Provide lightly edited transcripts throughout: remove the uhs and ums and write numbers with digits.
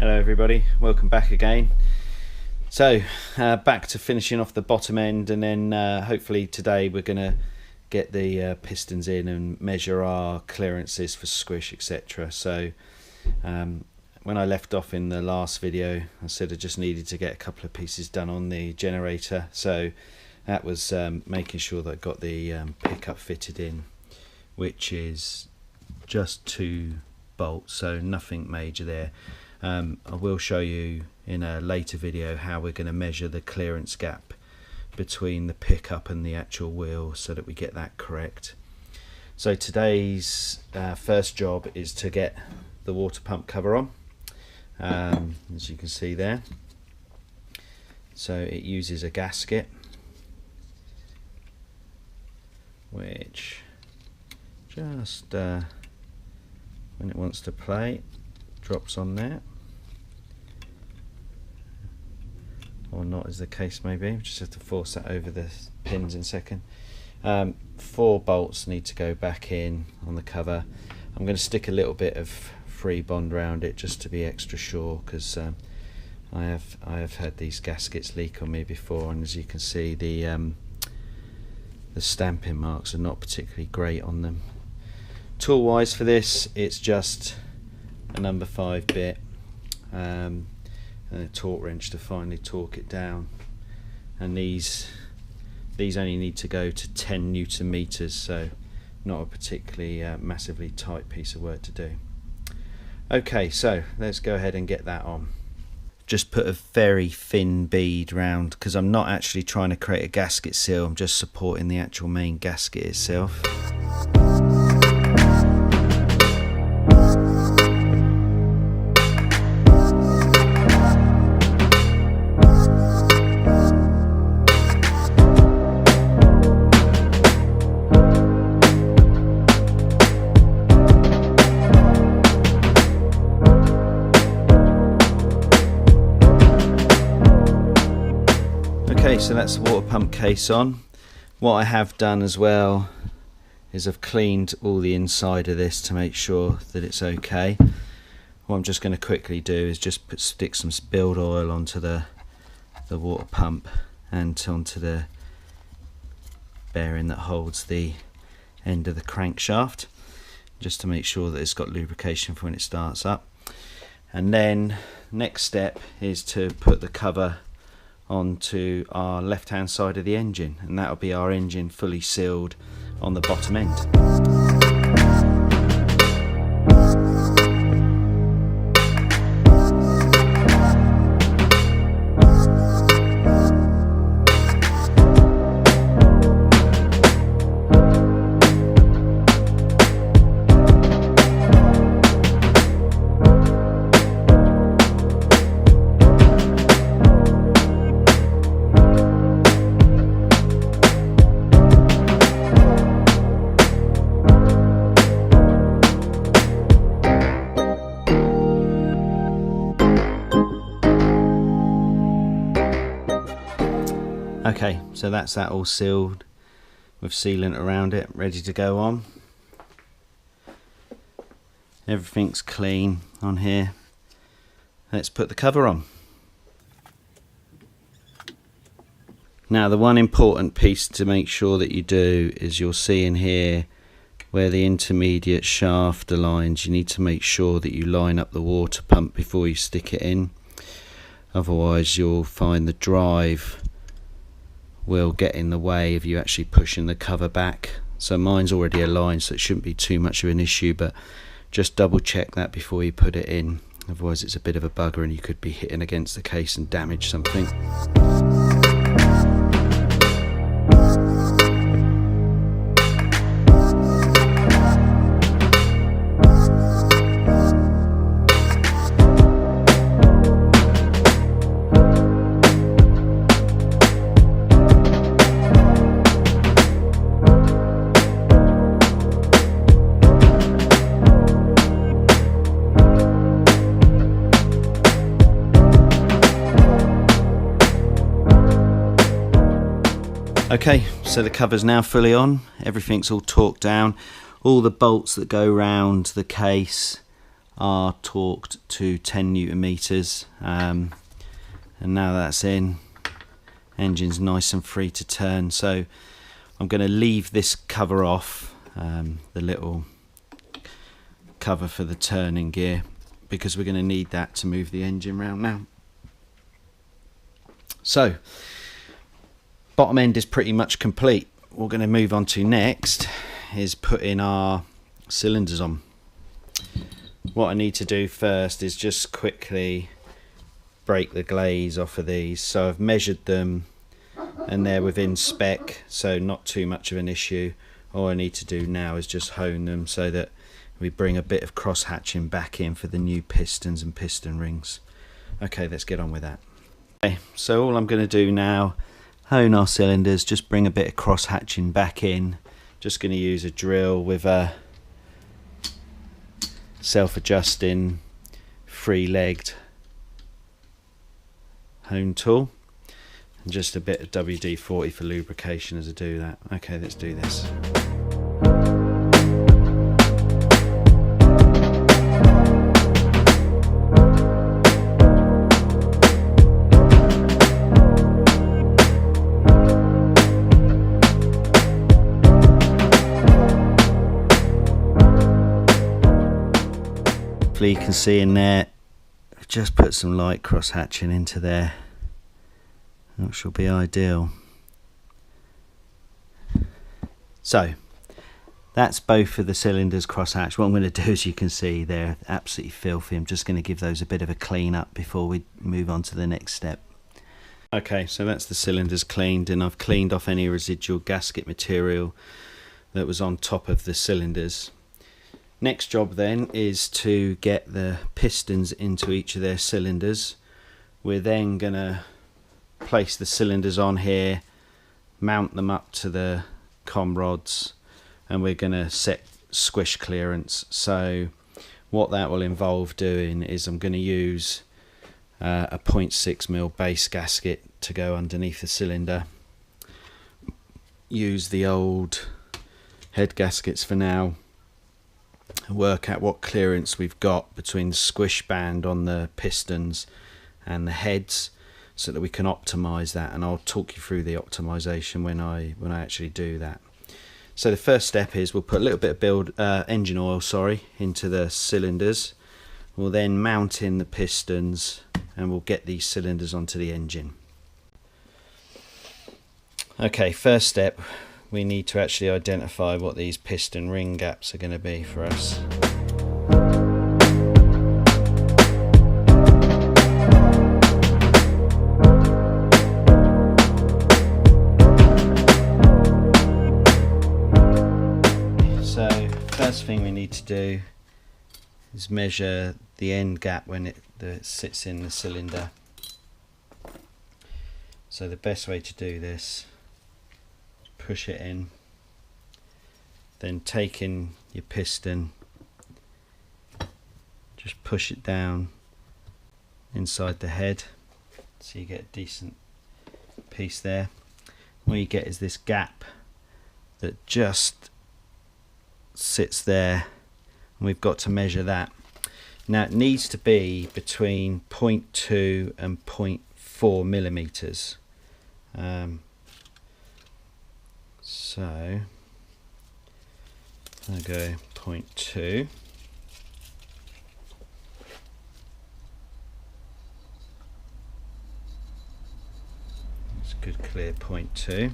Hello everybody, welcome back again. So back to finishing off the bottom end, and then hopefully today we're going to get the pistons in and measure our clearances for squish, etc. So when I left off in the last video, I said I just needed to get a couple of pieces done on the generator. So that was making sure that I got the pickup fitted in, which is just 2 bolts, so nothing major there. I will show you in a later video how we're going to measure the clearance gap between the pickup and the actual wheel so that we get that correct. So today's first job is to get the water pump cover on, as you can see there. So it uses a gasket which just when it wants to play drops on there, or not as the case may be. We just have to force that over the pins in a second. 4 bolts need to go back in on the cover. I'm going to stick a little bit of free bond around it just to be extra sure, because I have had these gaskets leak on me before, and as you can see the stamping marks are not particularly great on them. Tool wise for this, it's just a number 5 bit and a torque wrench to finally torque it down, and these only need to go to 10 Newton meters, so not a particularly massively tight piece of work to do. Okay, so let's go ahead and get that on. Just put a very thin bead round, because I'm not actually trying to create a gasket seal, I'm just supporting the actual main gasket itself. Okay, so that's the water pump case on. What I have done as well is I've cleaned all the inside of this to make sure that it's okay. What I'm just going to quickly do is just stick some spilled oil onto the water pump and onto the bearing that holds the end of the crankshaft, just to make sure that it's got lubrication for when it starts up. And then next step is to put the cover onto our left hand side of the engine, and that'll be our engine fully sealed on the bottom end. Okay, so that's that all sealed with sealant around it, ready to go on. Everything's clean on here. Let's put the cover on. Now the one important piece to make sure that you do is, you'll see in here where the intermediate shaft aligns, you need to make sure that you line up the water pump before you stick it in. Otherwise you'll find the drive will get in the way of you actually pushing the cover back. So mine's already aligned, so it shouldn't be too much of an issue, but just double check that before you put it in, otherwise it's a bit of a bugger and you could be hitting against the case and damage something. Okay, so the cover's now fully on, everything's all torqued down. All the bolts that go round the case are torqued to 10 Newton meters, and now that's in, engine's nice and free to turn. So I'm going to leave this cover off, the little cover for the turning gear, because we're going to need that to move the engine round now. So bottom end is pretty much complete. What we're going to move on to next is putting our cylinders on. What I need to do first is just quickly break the glaze off of these. So I've measured them and they're within spec, so not too much of an issue. All I need to do now is just hone them so that we bring a bit of cross hatching back in for the new pistons and piston rings. Okay, let's get on with that. Okay, so all I'm going to do now, hone our cylinders, just bring a bit of cross hatching back in. Just going to use a drill with a self-adjusting 3-legged hone tool, and just a bit of WD-40 for lubrication as I do that. Okay, let's do this. You can see in there, just put some light cross hatching into there, which will be ideal. So that's both of the cylinders cross hatched. What I'm going to do, as you can see, they're absolutely filthy. I'm just going to give those a bit of a clean up before we move on to the next step. Okay, so that's the cylinders cleaned, and I've cleaned off any residual gasket material that was on top of the cylinders. Next job then is to get the pistons into each of their cylinders. We're then going to place the cylinders on here, mount them up to the com rods, and we're going to set squish clearance. So what that will involve doing is I'm going to use a 0.6mm base gasket to go underneath the cylinder. Use the old head gaskets for now. Work out what clearance we've got between the squish band on the pistons and the heads, so that we can optimize that, and I'll talk you through the optimization when I actually do that. So the first step is we'll put a little bit of engine oil into the cylinders. We'll then mount in the pistons and we'll get these cylinders onto the engine. Okay, first step, we need to actually identify what these piston ring gaps are going to be for us. So first thing we need to do is measure the end gap when it sits in the cylinder. So the best way to do this, push it in, then take in your piston, just push it down inside the head so you get a decent piece there. What you get is this gap that just sits there, and we've got to measure that. Now it needs to be between 0.2 and 0.4 millimeters. So I'll go 0.2. That's a good clear 0.2.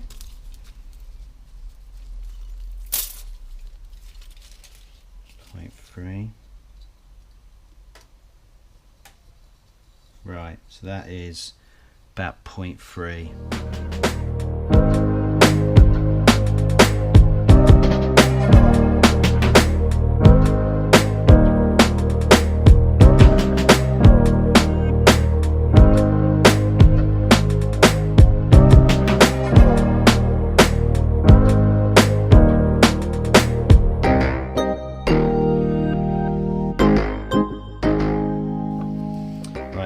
0.3. Right, so that is about 0.3.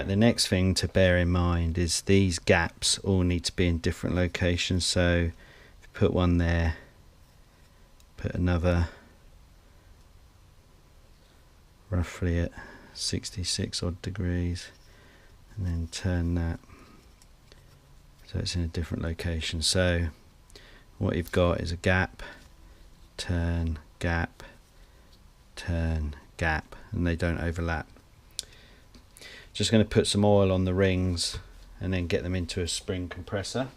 The next thing to bear in mind is these gaps all need to be in different locations. So if you put one there, put another roughly at 66 odd degrees, and then turn that so it's in a different location. So what you've got is a gap, turn, gap, turn, gap, and they don't overlap. Just going to put some oil on the rings and then get them into a spring compressor.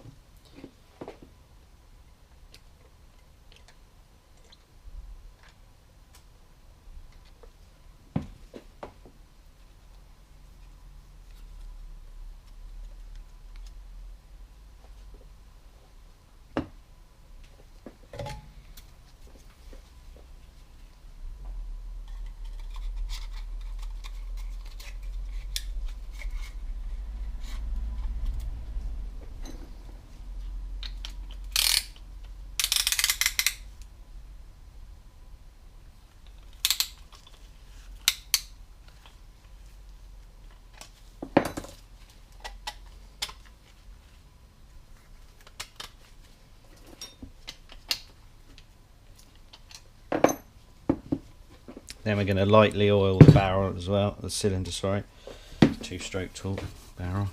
Then we're going to lightly oil the barrel as well, the cylinder, sorry, 2-stroke tool barrel.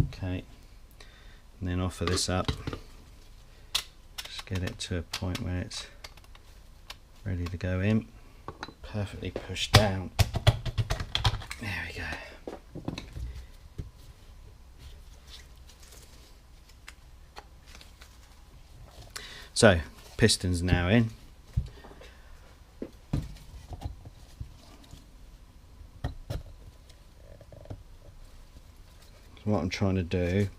Okay, and then offer this up, just get it to a point where it's ready to go in, perfectly pushed down, there we go. So, piston's now in. What I'm trying to do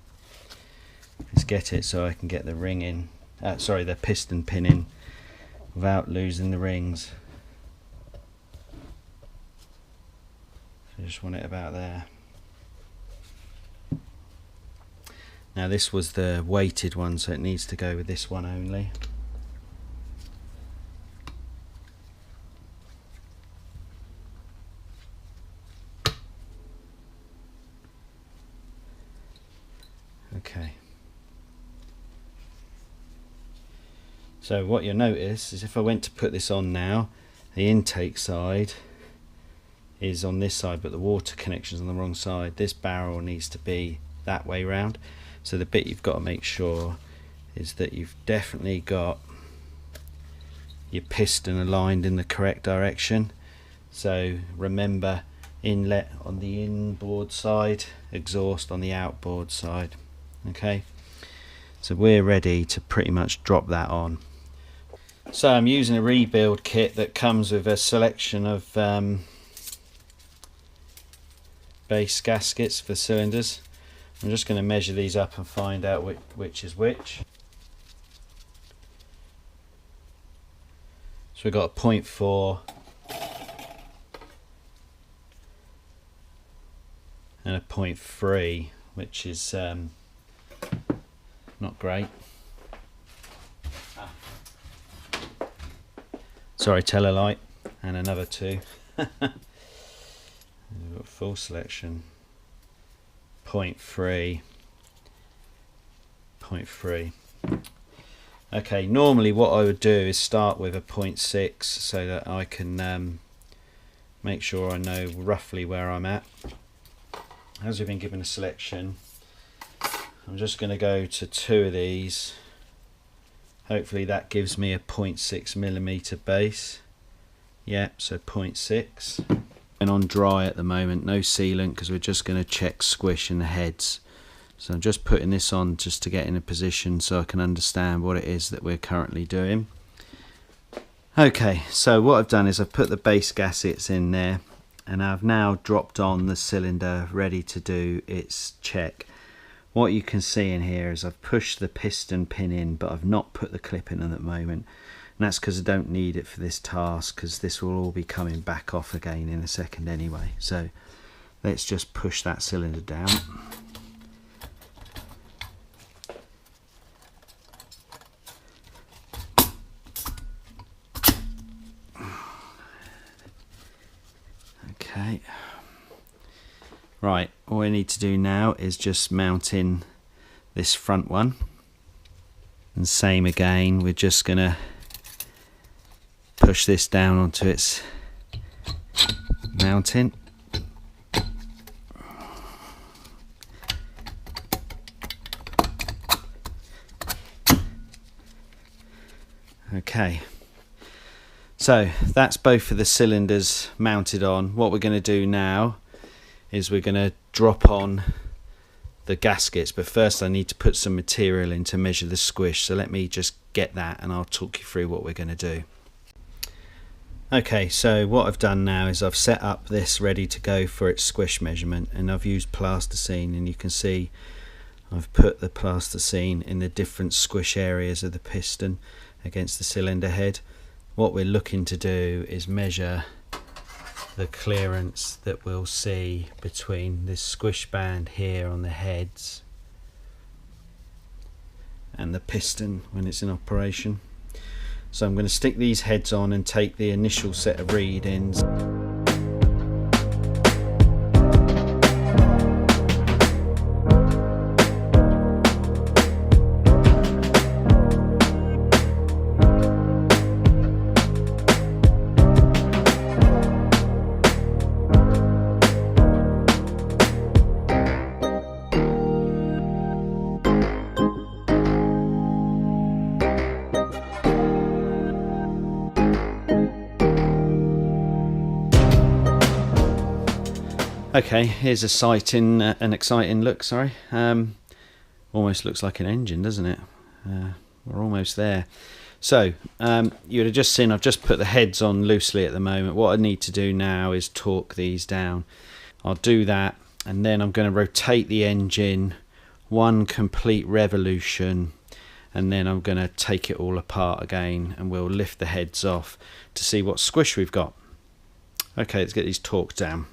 is get it so I can get the ring in, the piston pin in without losing the rings. I just want it about there. Now this was the weighted one, so it needs to go with this one only. Okay. So what you'll notice is if I went to put this on now, the intake side is on this side, but the water connection's on the wrong side. This barrel needs to be that way round. So the bit you've got to make sure is that you've definitely got your piston aligned in the correct direction. So remember, inlet on the inboard side, exhaust on the outboard side. Okay, so we're ready to pretty much drop that on. So I'm using a rebuild kit that comes with a selection of base gaskets for cylinders. I'm just going to measure these up and find out which is which. So we've got a 0.4 and a 0.3, which is not great. Sorry, tell a light, and another 2. We've got full selection. 0.3, 0.3. Okay, normally what I would do is start with a 0.6 so that I can make sure I know roughly where I'm at. As we've been given a selection, I'm just going to go to 2 of these. Hopefully that gives me a 0.6mm base. Yep, so 0.6. And on dry at the moment, no sealant, because we're just going to check squish in the heads. So I'm just putting this on just to get in a position so I can understand what it is that we're currently doing. Okay, so what I've done is I've put the base gaskets in there, and I've now dropped on the cylinder ready to do its check. What you can see in here is I've pushed the piston pin in, but I've not put the clip in at the moment. And that's because I don't need it for this task, because this will all be coming back off again in a second anyway. So let's just push that cylinder down. Okay. Right, all we need to do now is just mount in this front one. And same again, we're just going to push this down onto its mounting. Okay, so that's both of the cylinders mounted on. What we're going to do now is we're going to drop on the gaskets, but first I need to put some material in to measure the squish, so let me just get that and I'll talk you through what we're going to do. Okay, so what I've done now is I've set up this ready to go for its squish measurement, and I've used plasticine, and you can see I've put the plasticine in the different squish areas of the piston against the cylinder head. What we're looking to do is measure the clearance that we'll see between this squish band here on the heads and the piston when it's in operation. So I'm going to stick these heads on and take the initial set of readings. Okay, here's a sight in an exciting look. Sorry, almost looks like an engine, doesn't it? We're almost there. So you would have just seen I've just put the heads on loosely at the moment. What I need to do now is torque these down. I'll do that, and then I'm going to rotate the engine one complete revolution, and then I'm going to take it all apart again, and we'll lift the heads off to see what squish we've got. Okay, let's get these torqued down.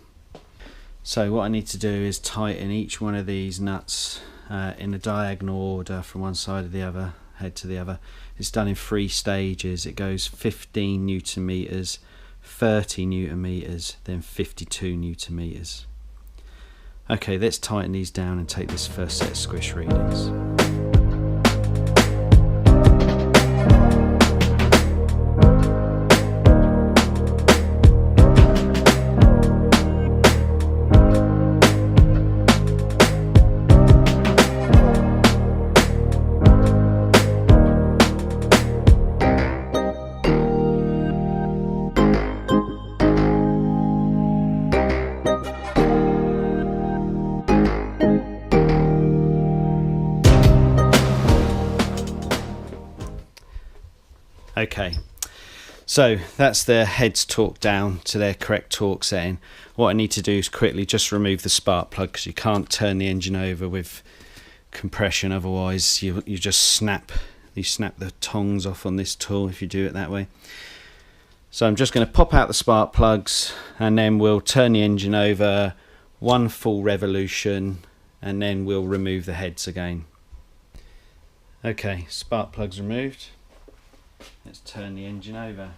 So what I need to do is tighten each one of these nuts in a diagonal order from one side of the other, head to the other. It's done in 3 stages. It goes 15 Newton meters, 30 Newton meters, then 52 Newton meters. Okay, let's tighten these down and take this first set of squish readings. Okay, so that's the heads torqued down to their correct torque setting. What I need to do is quickly just remove the spark plug, because you can't turn the engine over with compression, otherwise you just snap the tongs off on this tool if you do it that way. So I'm just going to pop out the spark plugs, and then we'll turn the engine over one full revolution, and then we'll remove the heads again. Okay, spark plugs removed. Let's turn the engine over.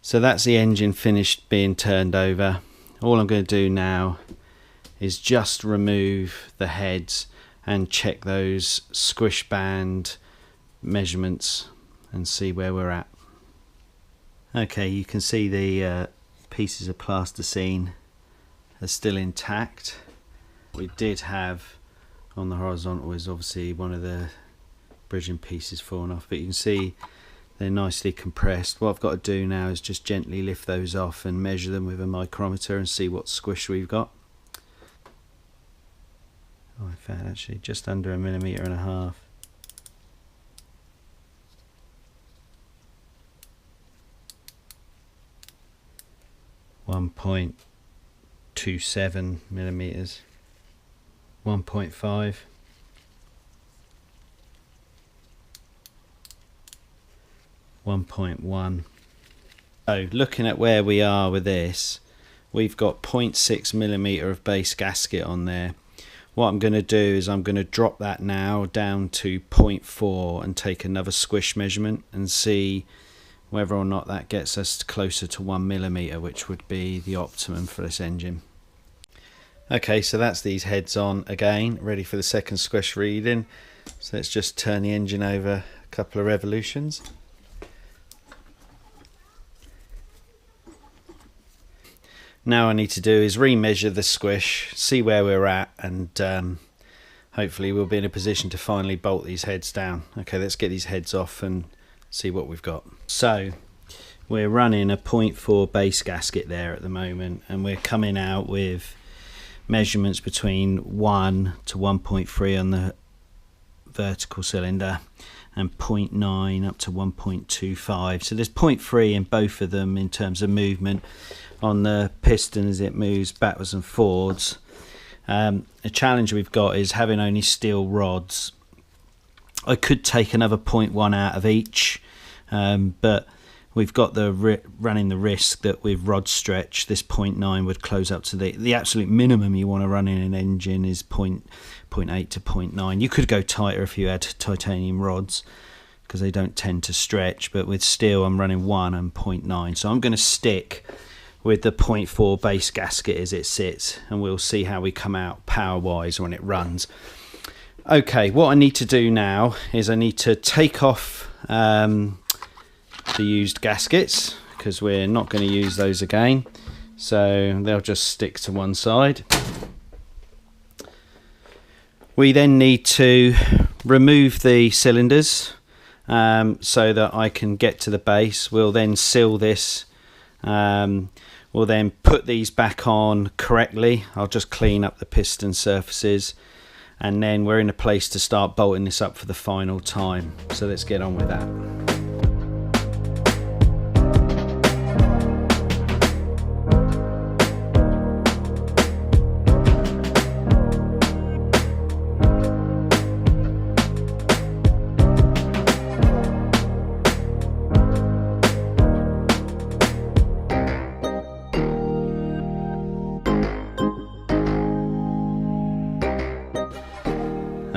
So that's the engine finished being turned over. All I'm going to do now is just remove the heads and check those squish band measurements and see where we're at. Okay, you can see the pieces of plasticine are still intact. We did have on the horizontal is obviously one of the bridging pieces fallen off, but you can see they're nicely compressed. What I've got to do now is just gently lift those off and measure them with a micrometer and see what squish we've got. Oh, in fact, actually just under 1.5 millimeters. 1.27 millimeters, 1.5, 1.1. So looking at where we are with this, we've got 0.6 millimeter of base gasket on there. What I'm going to do is I'm going to drop that now down to 0.4 and take another squish measurement and see whether or not that gets us closer to 1 millimeter, which would be the optimum for this engine. Okay, so that's these heads on again, ready for the second squish reading. So let's just turn the engine over a couple of revolutions. Now I need to do is remeasure the squish, see where we're at, and hopefully we'll be in a position to finally bolt these heads down. Okay, let's get these heads off and see what we've got. So we're running a 0.4 base gasket there at the moment, and we're coming out with measurements between 1 to 1.3 on the vertical cylinder and 0.9 up to 1.25. So there's 0.3 in both of them in terms of movement. On the piston, as it moves backwards and forwards, the challenge we've got is having only steel rods. I could take another 0.1 out of each, but we've got running the risk that with rod stretch this 0.9 would close up to the absolute minimum you want to run in an engine is 0.8 to 0.9. You could go tighter if you had titanium rods because they don't tend to stretch, but with steel I'm running 1 and 0.9, so I'm going to stick with the 0.4 base gasket as it sits, and we'll see how we come out power wise when it runs. Okay, what I need to do now is I need to take off the used gaskets because we're not going to use those again, so they'll just stick to one side. We then need to remove the cylinders so that I can get to the base. We'll then seal this. We'll then put these back on correctly. I'll just clean up the piston surfaces, and then we're in a place to start bolting this up for the final time. So let's get on with that.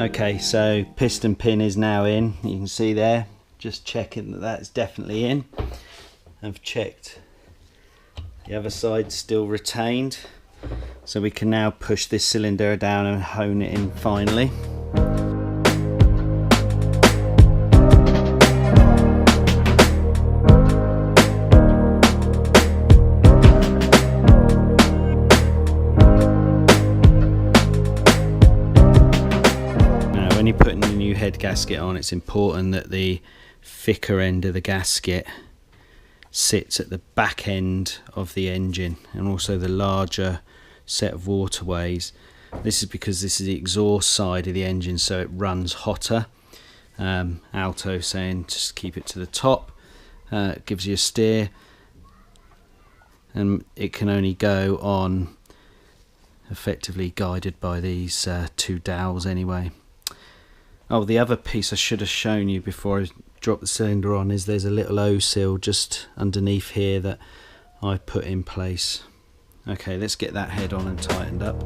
Okay, so piston pin is now in. You can see there, just checking that that's definitely in. I've checked the other side, still retained, so we can now push this cylinder down and hone it in finally. When you're putting the new head gasket on, it's important that the thicker end of the gasket sits at the back end of the engine, and also the larger set of waterways. This is because this is the exhaust side of the engine, so it runs hotter. Alto saying just keep it to the top. It gives you a steer, and it can only go on effectively guided by these two dowels anyway. Oh, the other piece I should have shown you before I drop the cylinder on is there's a little O-seal just underneath here that I put in place. Okay, let's get that head on and tightened up.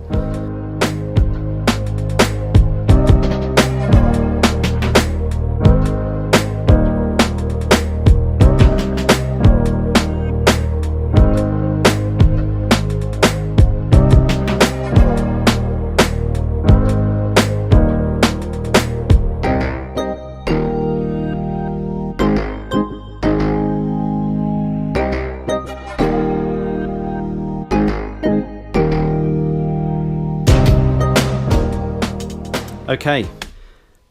Okay,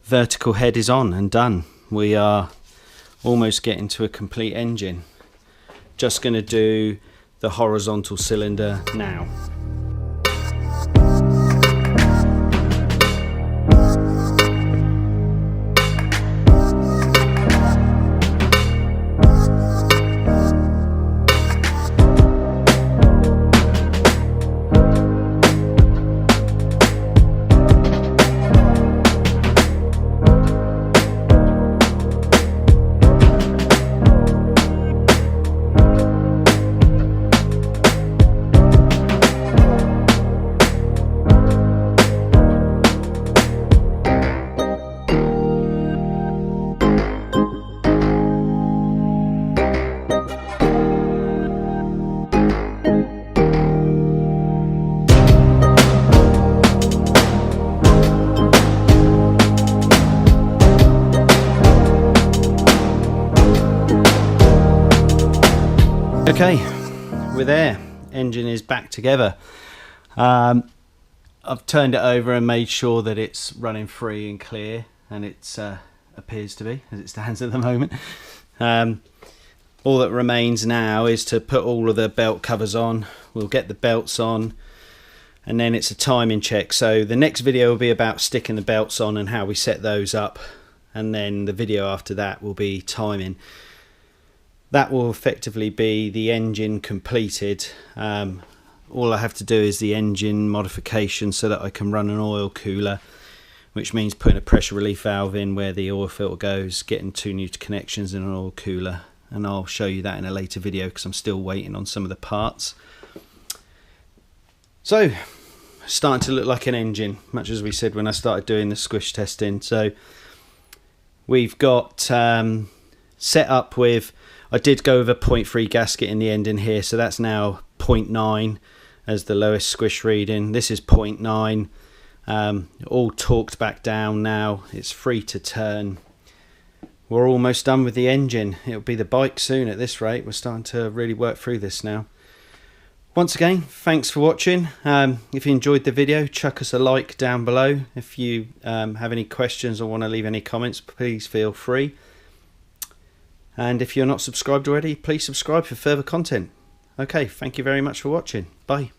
vertical head is on and done. We are almost getting to a complete engine. Just going to do the horizontal cylinder now. Okay, we're there. Engine is back together. I've turned it over and made sure that it's running free and clear, and it appears to be, as it stands at the moment. All that remains now is to put all of the belt covers on. We'll get the belts on, and then it's a timing check. So the next video will be about sticking the belts on and how we set those up, and then the video after that will be timing. That will effectively be the engine completed. All I have to do is the engine modification so that I can run an oil cooler, which means putting a pressure relief valve in where the oil filter goes, getting 2 new connections in an oil cooler, and I'll show you that in a later video because I'm still waiting on some of the parts. So, starting to look like an engine, much as we said when I started doing the squish testing. So we've got set up with, I did go with a 0.3 gasket in the end in here, so that's now 0.9 as the lowest squish reading. This is 0.9, all torqued back down now. It's free to turn. We're almost done with the engine. It'll be the bike soon at this rate. We're starting to really work through this now. Once again, thanks for watching. If you enjoyed the video, chuck us a like down below. If you have any questions or want to leave any comments, please feel free. And if you're not subscribed already, please subscribe for further content. Okay, thank you very much for watching. Bye.